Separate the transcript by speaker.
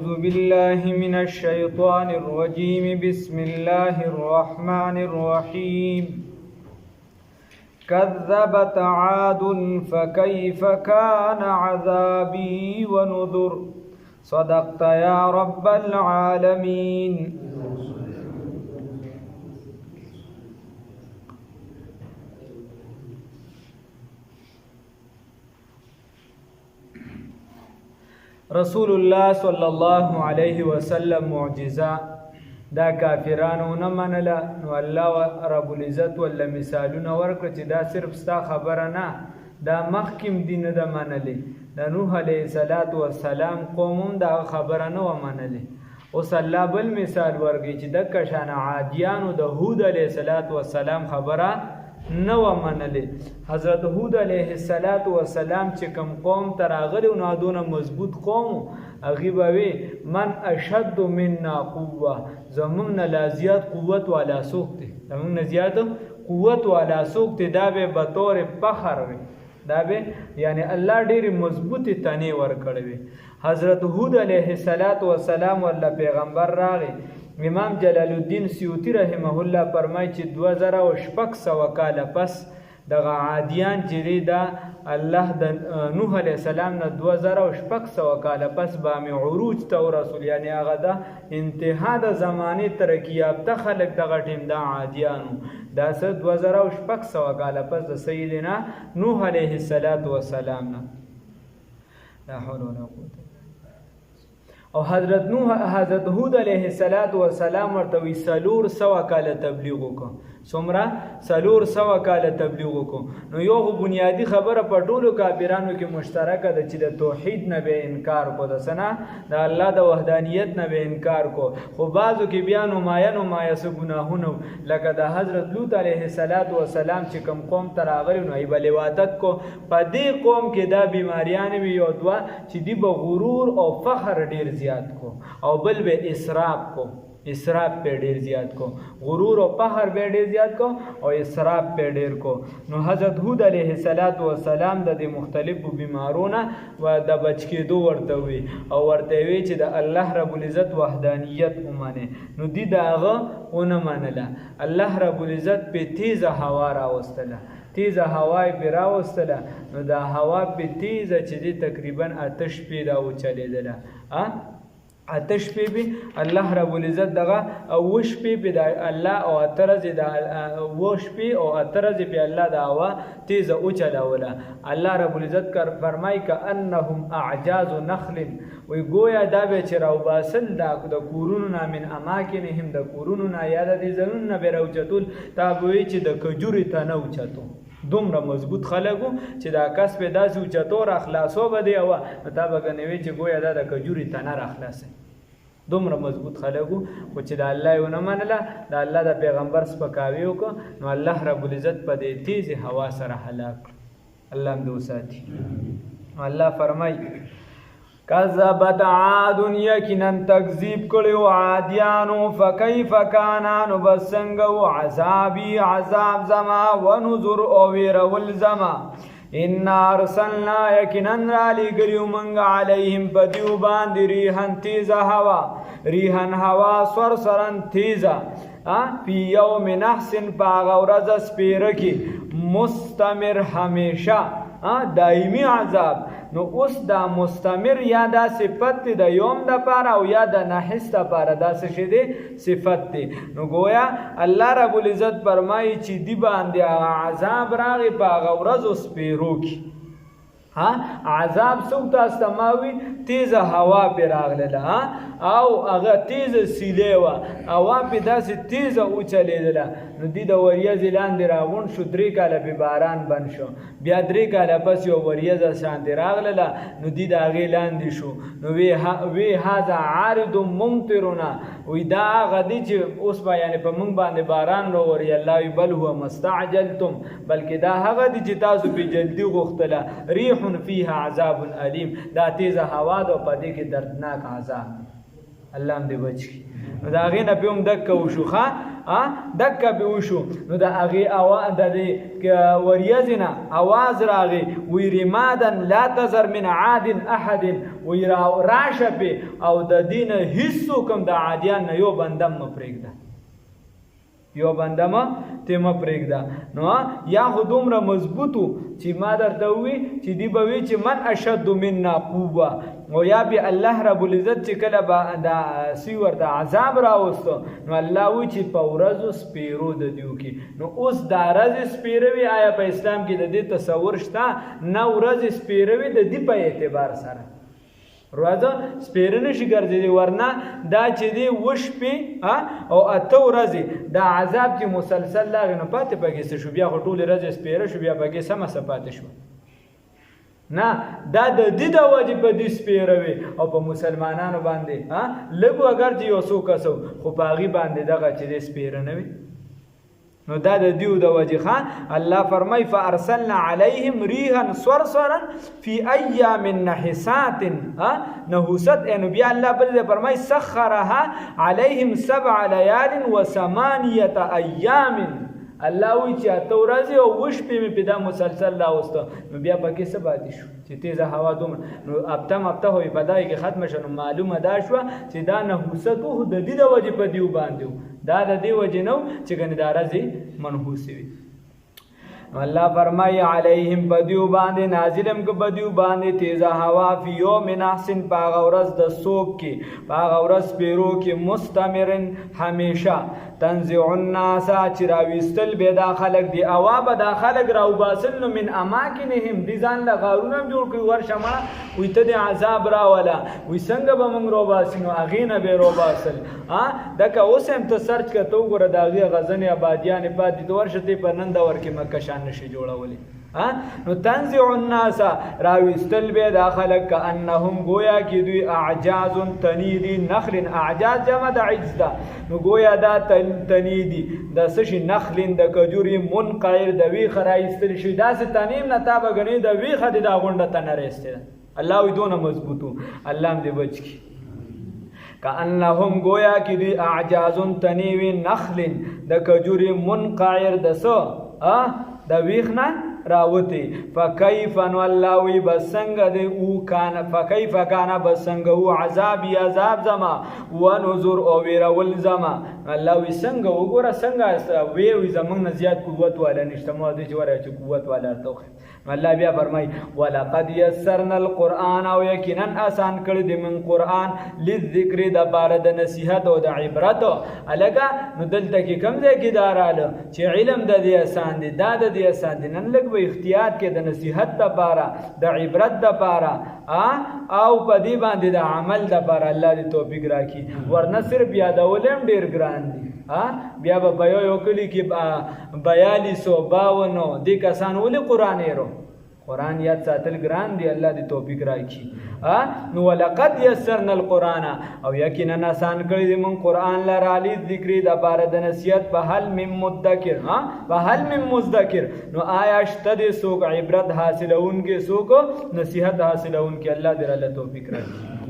Speaker 1: أعوذ بالله من الشيطان الرجيم بسم الله الرحمن الرحيم كذبت عاد فكيف كان عذابي ونذر صدقت يا رب العالمين. رسول الله صلی الله علیه وسلم معجزه دا کافرانو نه منله، نو الله رب العزت ولا مثالونه ورکړه چې دا صرف ستا خبره نه، دا مخکیم دي نه ده منلې. د نوح علیه السلام قوم هم دا خبره نه وه منلې. اوس الله بل مثال ورکوي چې دکه شانه عادیانو د هود علیه السلام خبره نه و منلې. حضرت هود علیه السلام چې کوم قوم ته راغلی نو دونه مضبوط قوم هغې به وی من اشد منا قوه، زمونږ نه لا زیات قوت والا څوک دی، زمونږ نه زیات قوت والا څوک دی. دا به بطور فخر وي، دا به یعنی الله ډېرې مضبوطې تنې ورکړې وي. حضرت هود علیه السلام ولا پیغمبر راغی. امام جلال الدین سیوطی رحمه الله فرمایي چې 2600 کاله پس دغه عادیان چې دی دا الله د نوح علیه السلام نه 2600 کاله پس بام عروج ته ورسول، یعنی هغه د انتها د زمانې ترقي یافته خلک دغه ټیم د عادیانو دا څه 2600 کاله پس د سیدنا نوح علیه السلام نه. لا حول ولا قوة. او حضرت هود علیه السلام ورته وی 400 کاله تبلیغ وکړو. څومره؟ 400 کاله تبلیغ وکړو. نو یو بنیادی خبره په ټولو کافرانو کې مشترکه ده چې د توحید نه به انکار کو، د سنا د الله د وحدانیت نه به انکار کو. خو بعضو کې بیا نمایه څه ګناهونه لکه د حضرت لوط علیه السلام چې کوم قوم ته راغلی نو یې به لواطت کو. په دې قوم کې دا بیماریان وي یو دوه چې دی به غرور او فخر ډیر زیات کو، او بل به اسراف کو، اسراف په ډیر زیات کو، غرور او فخر به ډیر زیات کو او اسراف په ډیر کو. نو حضرت هود علیه السلام د مختلفو بیمارونو و د بچ کېدو ورته وی او ورته وی چې د الله رب العزت وحدانیت ومنه. نو دی داغه ونه منله. الله رب العزت په تیزه هوا راوستله، تیزه هوا یې پرې راوستله. نو دا هوا په تیزه چې دی تقریبا 8 شپې دا وچلېدله. 8 شپې به الله رب العزت دغه 8 شپې به د الله او 8 ورځې د 8 شپې او 8 ورځې به الله د هوا تیزه وچلوله. الله رب العزت فرمایي کأنهم اعجاز نخل، وی گویا دا به چې راوباسل د کورونو نه من اماکنهم، د کورونو نه یا د ځایونو نه به راوچتول، تا به وی چې د کجورې تنه اوچتو. دومره مضبوط خلکو چې دا کس په داسې اوچتو راخلاصو به دی وه، نو تا به ګنوي چې گویا دا د کجورې تنه راخلاصوي. دومره مضبوط خلکو خو چې د الله یې ونه منله، د الله د پیغمبر سپکاوي وکړه، نو الله رب العزت په دې تیزې هوا سره هلاک کړ. الله هم دې وساتي. الله فرمایي کذبت عاد، یقینا تکذیب کړي عادیانو، فکیف کان، نو بس څنګه و عذابي عذاب زما، ونذر او ویرول زما. ان ارسلنا، یقینا را لېږلیو موږ علیهم په دیو باندې ریحن تیزه هوا، ریحن هوا سرسرن تیزه، فی یوم نحس، په هغه ورځ سپېره کې، مستمر همیشه دایمي عذاب. نو اوس دا مستمر یا دا صفت دی د یوم د پاره او یا د نحس د پاره، دا څه شی دی؟ صفت دی. نو گویا الله رب العزت فرمایي چې دی باندې عذاب راغی په هغه ورځو سپېرو کې. عذاب څوک تاسو ته ماوي؟ تیزه هوا پې راغله او هغه تیزه سیلې وه، هوا پې داسې تیزه وچلېدله. نو دی د وریځې لاندې راغونډ شو، 3 کاله پې باران بند شو، بیا 3 کاله پس یو وریځه شانتې راغله، نو دی د هغې لاندې شو. نو وی هذا عارض ممطرنا، وی دا هغه دی چې اوس به یعنې په موږ باندې باران راوري. الله وی بل هو مستعجلتم، بلکې دا هغه دی چې تاسو پې جلدي غوښتله. ریح فیها عذاب علیم، دا تیزه هوا ده او په دې کې دردناک عذاب. الله هم دې بچ کړي. نو د هغې نه پې هم دکه وشو دکه پې وشو. نو د هغې د دې وریځې نه اواز راغی وی رمادن لا تذر من عاد احد وی راشه پې او د دې نه هېڅوک هم د عادیان نه یو بنده مه پرېږده یو بنده ته مه پرېږده. نو یا خو دومره مضبوطو چې ما درته ووي چې دی به وي چې من اشد منا قوه او یا بیا الله رب العزت چې کله به دا سی ورته عذاب راوستو نو الله وایي چې په ورځو سپېرو د دیو کې. نو اوس دا ورځې سپېروي آیا په اسلام کې د دې تصور شته؟ نه ورځې سپېروي د دې په اعتبار سره ورځ سپېره نشي ګرځېدی ورنه دا چې دی وشپې او اته ورځې دا عذاب چې مسلسل لاغې نو پاتې پکې څه شو بیا خو ټولې ورځې سپېره شو بیا پکې سمه څه پاتې شو نه دا د دې د وجې په دې سپېروي او په مسلمانانو باندې لږو اگر چې یو څو کسو خو په هغې باندې دغه چې دی سپېره نه وي. نو دا د دیو د وجه الله فرمای فارسلنا علیهم ریحا صرصرا فی ایام نحسات نحوست انو بیا الله بل فرمای سخرها علیهم 7 لیال و 8 ایام. الله وی چې اته ورځې او وشپې مې په دا مسلسل راوسته نو بیا پکې څه پاتې شو چې تیزه هوا دومره نو هفته وي په دای کې ختمه شو. نو معلومه دا شوه چې دا نحوست خو د دې د وجې په دیو باندې دا د دې وجې نه چې ګنې دا ورځې منحوسې وي. الله فرمای علیهم بدیو باندې نازلم کو بدیو باندې تیزه هوا فی یوم نحسن پاغ ورځ د سوک کې پاغ ورځ پیرو کې مستمرن همیشه تنزع الناس چې راویستل به دا خلق دی اوا به دا خلق راو باسل نو من اماکنهم دي ځان له غارونه جوړ کړي ورشمه وي ته د عذاب را ولا وي څنګه به موږ رو باسنو اغه نه به رو باسل دغه اوس هم ته سرچ کته وګوره داغه غزنی آبادیان پاتې ورشته په نن دا ورکه مکه شان نشي جوړولې. نو تنزع الناس راویستل به دا خلق کانهم گویا کی دوی اعجاز تنیدی نخل اعجاز جمع د عجز دا نو گویا دا تنیدی د سشي نخل د کجوري منقیر د وی خرایستل شي دا ست تنیم نه تابه غنی د وی خد دا غونډه تنرسته الله وی دونه مضبوطو الله دې بچ کی کانهم گویا کی دوی اعجاز تنیوی نخل د کجوري منقیر د سو د ویخنا راوتی فکیف ان الله وی بسنگ دی او کان فکیف کان بسنگ او عذاب عذاب زما و نذر او ویرول زما الله وی څنګه وګوره څنګه وی زمنګ زیات قوت والا نشته مو دي جوړه چې قوت والا توخه. الله بیا فرمای ولقد یسرنا القرآن او یقینا آسان کړی دی من قرآن للذکر د بار د نصیحت او د عبرت الګه نو دلته کې کم ځای کې داراله چې علم د دې آسان دی دا د دې آسان دی نن لګ به احتیاط کې د نصیحت د بارا د عبرت د بارا او په دې باندې د عمل د بارا الله دې توفیق راکړي ورنه صرف یادولم ډیر ګران دي بیا به یو کلی کې 4252 دې کسان ولې قرآن یې قرآن یاد ساتل ګران دی الله دې توفیق راکړي. نو ولقد یسرنا القرآن او یقینا آسان کړی دی من قرآن لرا لی ذکر د بار د نصیحت په حل من مدکر په حل من مذکر نو آیا شته دې سوق عبرت حاصلون کې سوق نصیحت حاصلون کې الله دې الله توفیق راکړي.